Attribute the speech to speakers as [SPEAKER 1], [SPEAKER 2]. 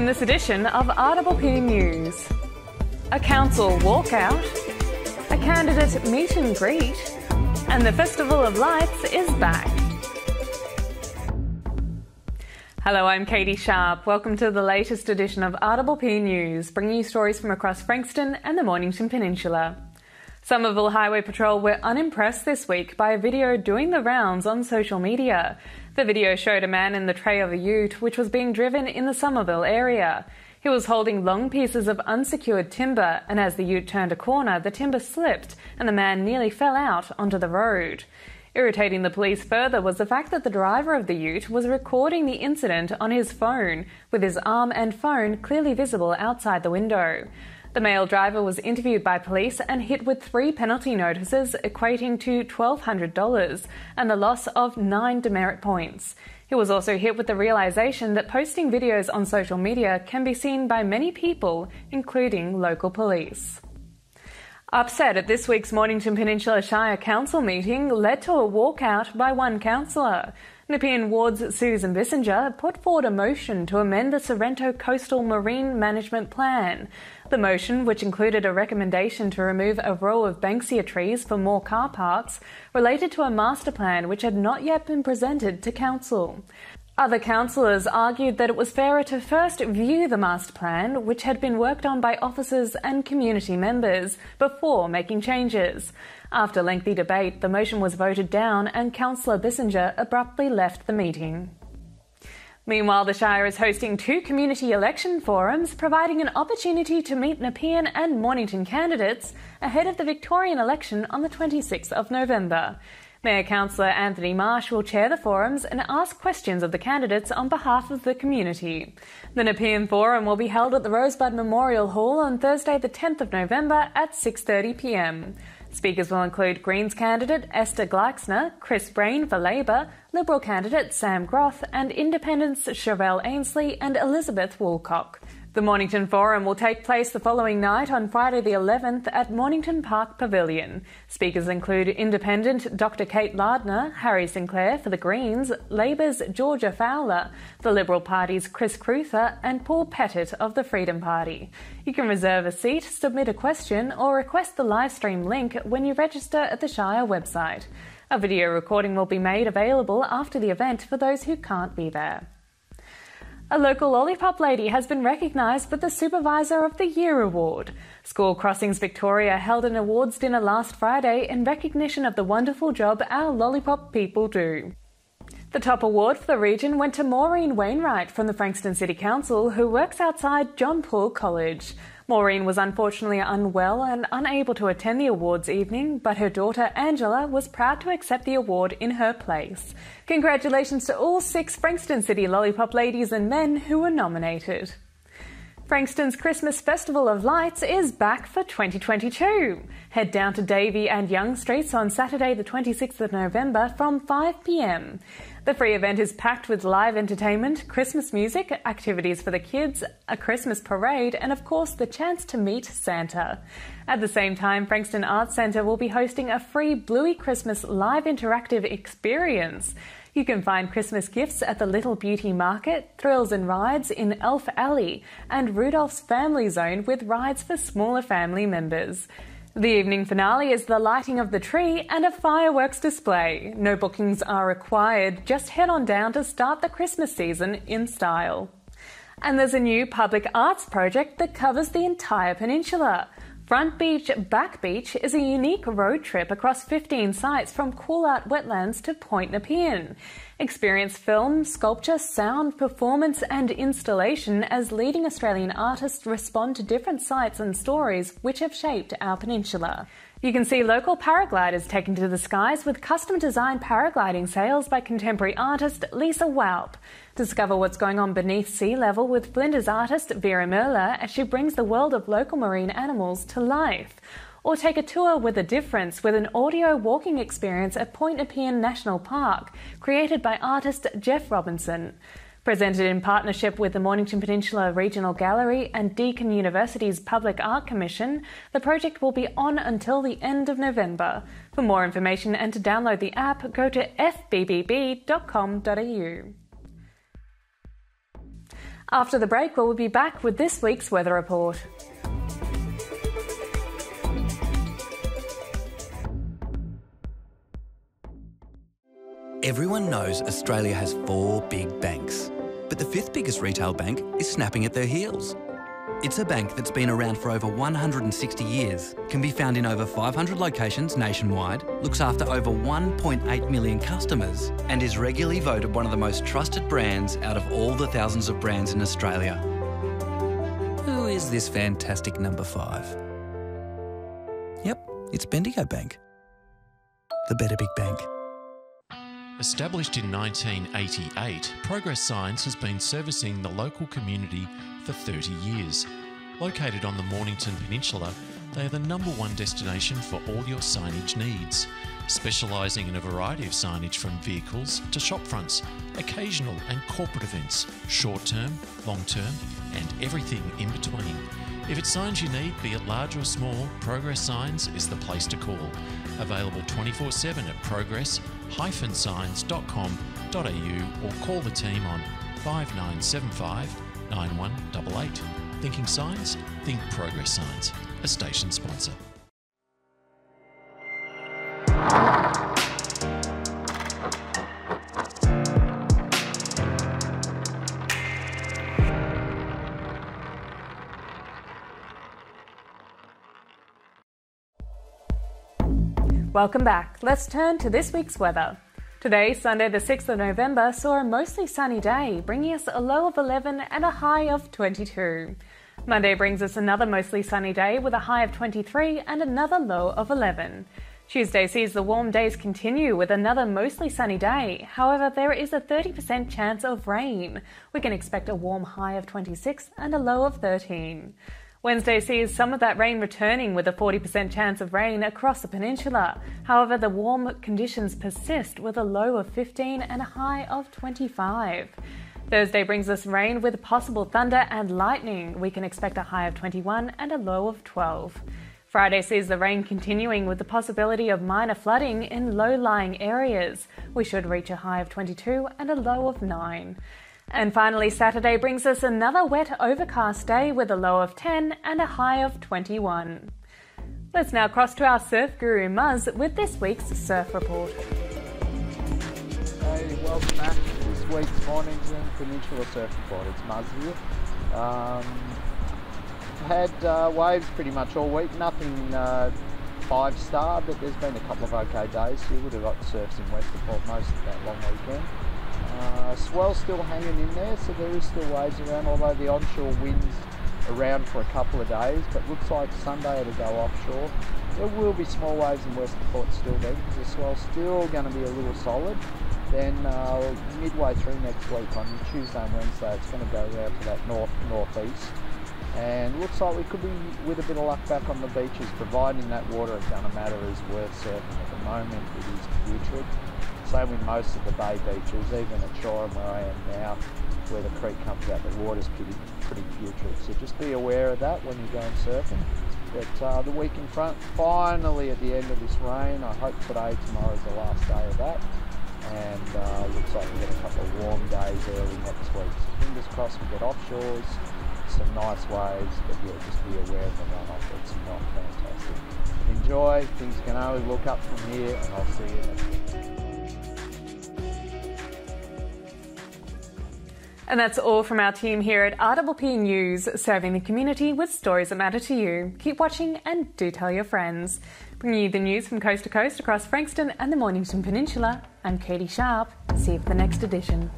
[SPEAKER 1] in this edition of RPP News. A council walkout, a candidate meet and greet, and the Festival of Lights is back. Hello, I'm Catie Sharp. Welcome to the latest edition of RPP News, bringing you stories from across Frankston and the Mornington Peninsula. Somerville Highway Patrol were unimpressed this week by a video doing the rounds on social media. The video showed a man in the tray of a ute which was being driven in the Somerville area. He was holding long pieces of unsecured timber, and as the ute turned a corner, the timber slipped and the man nearly fell out onto the road. Irritating the police further was the fact that the driver of the ute was recording the incident on his phone, with his arm and phone clearly visible outside the window. The male driver was interviewed by police and hit with 3 penalty notices equating to $1,200 and the loss of 9 demerit points. He was also hit with the realisation that posting videos on social media can be seen by many people, including local police. Upset at this week's Mornington Peninsula Shire Council meeting led to a walkout by one councillor. Nepean Ward's Susan Bissinger put forward a motion to amend the Sorrento Coastal Marine Management Plan. The motion, which included a recommendation to remove a row of banksia trees for more car parks, related to a master plan which had not yet been presented to Council. Other councillors argued that it was fairer to first view the master plan, which had been worked on by officers and community members, before making changes. After lengthy debate, the motion was voted down and Councillor Bissinger abruptly left the meeting. Meanwhile, the Shire is hosting 2 community election forums, providing an opportunity to meet Nepean and Mornington candidates ahead of the Victorian election on the 26th of November. Mayor Councillor Anthony Marsh will chair the forums and ask questions of the candidates on behalf of the community. The Nepean Forum will be held at the Rosebud Memorial Hall on Thursday the 10th of November at 6:30 p.m. Speakers will include Greens candidate Esther Gleixner, Chris Brain for Labor, Liberal candidate Sam Groth, and Independents Chevelle Ainsley and Elizabeth Woolcock. The Mornington Forum will take place the following night on Friday the 11th at Mornington Park Pavilion. Speakers include Independent Dr Kate Lardner, Harry Sinclair for the Greens, Labor's Georgia Fowler, the Liberal Party's Chris Cruther and Paul Pettit of the Freedom Party. You can reserve a seat, submit a question or request the live stream link when you register at the Shire website. A video recording will be made available after the event for those who can't be there. A local lollipop lady has been recognised with the Supervisor of the Year award. School Crossings Victoria held an awards dinner last Friday in recognition of the wonderful job our lollipop people do. The top award for the region went to Maureen Wainwright from the Frankston City Council, who works outside John Paul College. Maureen was unfortunately unwell and unable to attend the awards evening, but her daughter Angela was proud to accept the award in her place. Congratulations to all 6 Frankston City Lollipop ladies and men who were nominated. Frankston's Christmas Festival of Lights is back for 2022. Head down to Davey and Young Streets on Saturday the 26th of November from 5 p.m. The free event is packed with live entertainment, Christmas music, activities for the kids, a Christmas parade and of course the chance to meet Santa. At the same time, Frankston Arts Centre will be hosting a free Bluey Christmas live interactive experience. You can find Christmas gifts at the Little Beauty Market, thrills and rides in Elf Alley, and Rudolph's Family Zone with rides for smaller family members. The evening finale is the lighting of the tree and a fireworks display. No bookings are required, just head on down to start the Christmas season in style. And there's a new public arts project that covers the entire peninsula. Front Beach, Back Beach is a unique road trip across 15 sites from Coolout Wetlands to Point Nepean. Experience film, sculpture, sound, performance and installation as leading Australian artists respond to different sites and stories which have shaped our peninsula. You can see local paragliders taken to the skies with custom-designed paragliding sails by contemporary artist Lisa Walp. Discover what's going on beneath sea level with Flinders artist Vera Merler as she brings the world of local marine animals to life. Or take a tour with a difference with an audio walking experience at Point Nepean National Park, created by artist Jeff Robinson. Presented in partnership with the Mornington Peninsula Regional Gallery and Deakin University's Public Art Commission, the project will be on until the end of November. For more information and to download the app, go to fbbb.com.au. After the break, we'll be back with this week's weather report.
[SPEAKER 2] Everyone knows Australia has 4 big banks, but the 5th biggest retail bank is snapping at their heels. It's a bank that's been around for over 160 years, can be found in over 500 locations nationwide, looks after over 1.8 million customers, and is regularly voted one of the most trusted brands out of all the thousands of brands in Australia. Who is this fantastic number 5? Yep, it's Bendigo Bank. The better big bank.
[SPEAKER 3] Established in 1988, Progress Signs has been servicing the local community for 30 years. Located on the Mornington Peninsula, they are the #1 destination for all your signage needs, specialising in a variety of signage from vehicles to shop fronts, occasional and corporate events, short-term, long-term and everything in between. If it's signs you need, be it large or small, Progress Signs is the place to call. Available 24/7 at progress-signs.com.au or call the team on 5975 9188. Thinking signs? Think Progress Signs, a station sponsor.
[SPEAKER 1] Welcome back. Let's turn to this week's weather. Today, Sunday the 6th of November, saw a mostly sunny day, bringing us a low of 11 and a high of 22. Monday brings us another mostly sunny day with a high of 23 and another low of 11. Tuesday sees the warm days continue with another mostly sunny day. However, there is a 30% chance of rain. We can expect a warm high of 26 and a low of 13. Wednesday sees some of that rain returning with a 40% chance of rain across the peninsula. However, the warm conditions persist with a low of 15 and a high of 25. Thursday brings us rain with possible thunder and lightning. We can expect a high of 21 and a low of 12. Friday sees the rain continuing with the possibility of minor flooding in low-lying areas. We should reach a high of 22 and a low of 9. And finally, Saturday brings us another wet, overcast day with a low of 10 and a high of 21. Let's now cross to our surf guru Muzz with this week's surf report.
[SPEAKER 4] Hey, welcome back to this week's Mornington Peninsula Surf Report. It's Muzz here. Had waves pretty much all week, nothing 5-star, but there's been a couple of okay days. So you would have got surfs in Westport most of that long weekend. Swell's still hanging in there, so there is still waves around, although the onshore wind's around for a couple of days, but looks like Sunday it'll go offshore. There will be small waves in Westport still then, because the swell's still going to be a little solid. Then midway through next week, on Tuesday and Wednesday, it's going to go around to that northeast. And looks like we could be, with a bit of luck, back on the beaches, providing that water at Gunnery is worth surfing. At the moment it is putrid. Same with most of the bay beaches, even at Shoreham where I am now, where the creek comes out, the water's pretty putrid. So just be aware of that when you're going surfing. But the week in front, finally at the end of this rain, I hope today, tomorrow's the last day of that. And looks like we get a couple of warm days early next week. So fingers crossed we get offshores, some nice waves, but yeah, just be aware of the runoff. It's not fantastic. Enjoy, things can only look up from here, and I'll see you next week.
[SPEAKER 1] And that's all from our team here at RPP News, serving the community with stories that matter to you. Keep watching and do tell your friends. Bringing you the news from coast to coast across Frankston and the Mornington Peninsula, I'm Catie Sharp. See you for the next edition.